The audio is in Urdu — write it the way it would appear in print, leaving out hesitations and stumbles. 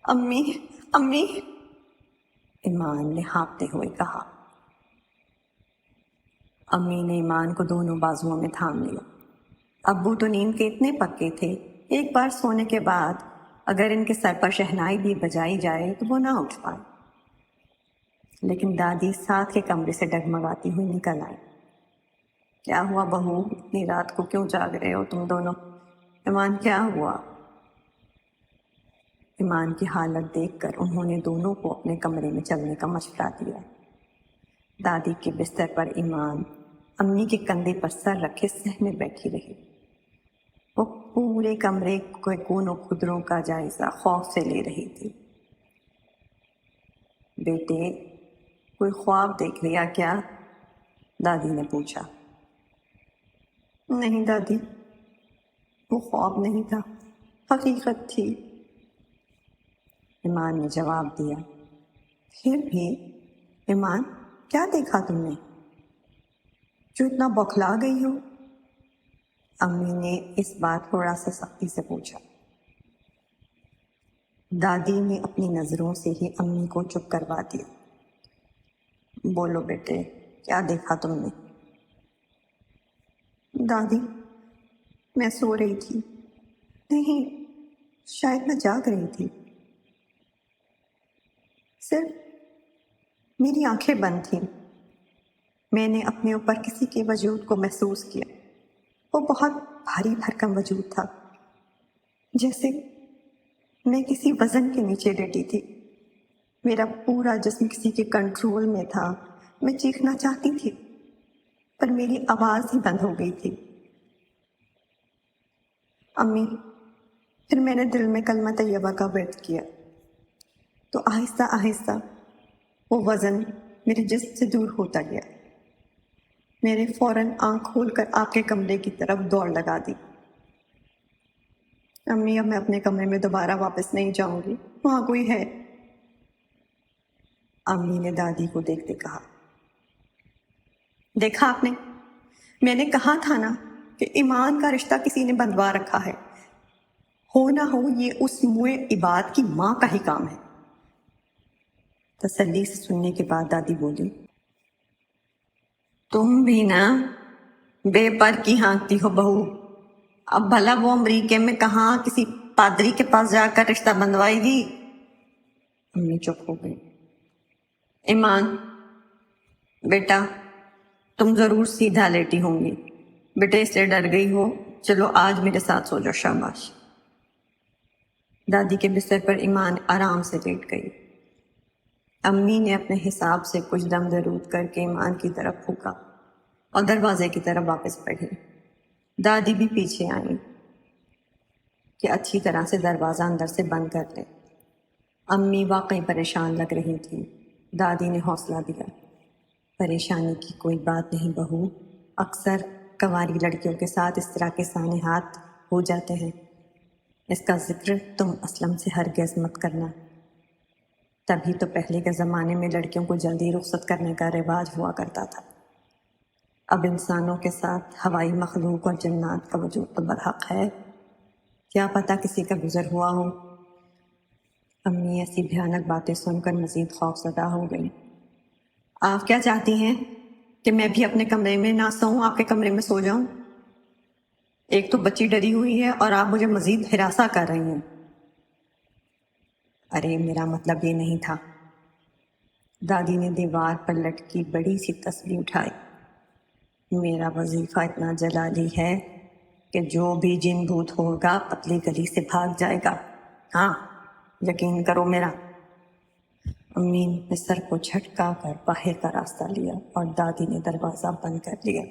امی امی، ایمان نے ہانپتے ہوئے کہا۔ امی نے ایمان کو دونوں بازوؤں میں تھام لیا۔ ابو تو نیند کے اتنے پکے تھے، ایک بار سونے کے بعد اگر ان کے سر پر شہنائی بھی بجائی جائے تو وہ نہ اٹھ پائے۔ لیکن دادی ساتھ کے کمرے سے ڈگمگاتی ہوئی نکل آئی۔ کیا ہوا بہو، اتنی رات کو کیوں جاگ رہے ہو تم دونوں؟ ایمان کیا ہوا؟ ایمان کی حالت دیکھ کر انہوں نے دونوں کو اپنے کمرے میں چلنے کا مشورہ دیا۔ دادی کے بستر پر ایمان امی کے کندھے پر سر رکھے سہمے بیٹھی رہی۔ وہ پورے کمرے کے کونوں خدروں کا جائزہ خوف سے لے رہی تھی۔ بیٹے، کوئی خواب دیکھ لیا کیا؟ دادی نے پوچھا۔ نہیں دادی، وہ خواب نہیں تھا، حقیقت تھی، ایمان نے جواب دیا۔ پھر بھی ایمان، کیا دیکھا تم نے جو اتنا بوکھلا گئی ہو؟ امی نے اس بار تھوڑا سا سختی سے پوچھا۔ دادی نے اپنی نظروں سے ہی امی کو چپ کروا دیا۔ بولو بیٹے، کیا دیکھا تم نے؟ دادی، میں سو رہی تھی، نہیں شاید میں جاگ رہی تھی، صرف میری آنکھیں بند تھیں۔ میں نے اپنے اوپر کسی کے وجود کو محسوس کیا۔ وہ بہت بھاری بھرکم وجود تھا، جیسے میں کسی وزن کے نیچے لیٹی تھی۔ میرا پورا جسم کسی کے کنٹرول میں تھا۔ میں چیخنا چاہتی تھی پر میری آواز ہی بند ہو گئی تھی۔ امی، پھر میں نے دل میں کلمہ طیبہ کا ورد کیا تو آہستہ آہستہ وہ وزن میرے جسم سے دور ہوتا گیا۔ میں نے فوراً آنکھ کھول کر آپ کے کمرے کی طرف دوڑ لگا دی۔ امی، اب میں اپنے کمرے میں دوبارہ واپس نہیں جاؤں گی، وہاں کوئی ہے، امی نے دادی کو دیکھتے کہا۔ دیکھا آپ نے، میں نے کہا تھا نا کہ ایمان کا رشتہ کسی نے بندھوا رکھا ہے، ہو نہ ہو یہ اس موئے عباد کی ماں کا ہی کام ہے۔ تسلی سے سننے کے بعد دادی بولی، تم بھی نا بے پر کی ہانکتی ہو بہو۔ اب بھلا وہ امریکے میں کہاں کسی پادری کے پاس جا کر رشتہ بندھوائے گی؟ امی چپ ہو گئی۔ ایمان بیٹا، تم ضرور سیدھا لیٹی ہوں گی، بیٹے اس لیے ڈر گئی ہو، چلو آج میرے ساتھ سو جاؤ، شاباش۔ دادی کے بستر پر ایمان آرام سے لیٹ گئی۔ امی نے اپنے حساب سے کچھ دم درود کر کے ایمان کی طرف پھونکا اور دروازے کی طرف واپس بڑھی۔ دادی بھی پیچھے آئیں کہ اچھی طرح سے دروازہ اندر سے بند کر لے۔ امی واقعی پریشان لگ رہی تھی۔ دادی نے حوصلہ دیا، پریشانی کی کوئی بات نہیں بہو، اکثر کنواری لڑکیوں کے ساتھ اس طرح کے سانحات ہو جاتے ہیں، اس کا ذکر تم اسلم سے ہرگز مت کرنا۔ تبھی تو پہلے کے زمانے میں لڑکیوں کو جلدی رخصت کرنے کا رواج ہوا کرتا تھا۔ اب انسانوں کے ساتھ ہوائی مخلوق اور جنات کا وجود تو برحق ہے، کیا پتہ کسی کا گزر ہوا ہو۔ امی ایسی بھیانک باتیں سن کر مزید خوف زدہ ہو گئی۔ آپ کیا چاہتی ہیں کہ میں بھی اپنے کمرے میں نہ سوؤں، آپ کے کمرے میں سو جاؤں؟ ایک تو بچی ڈری ہوئی ہے اور آپ مجھے مزید ہراساں کر رہی ہیں۔ ارے میرا مطلب یہ نہیں تھا۔ دادی نے دیوار پر لٹکی بڑی سی تسبیح اٹھائی۔ میرا وظیفہ اتنا جلالی ہے کہ جو بھی جن بھوت ہوگا پتلی گلی سے بھاگ جائے گا، ہاں یقین کرو میرا۔ امی نے سر کو جھٹکا کر باہر کا راستہ لیا اور دادی نے دروازہ بند کر لیا۔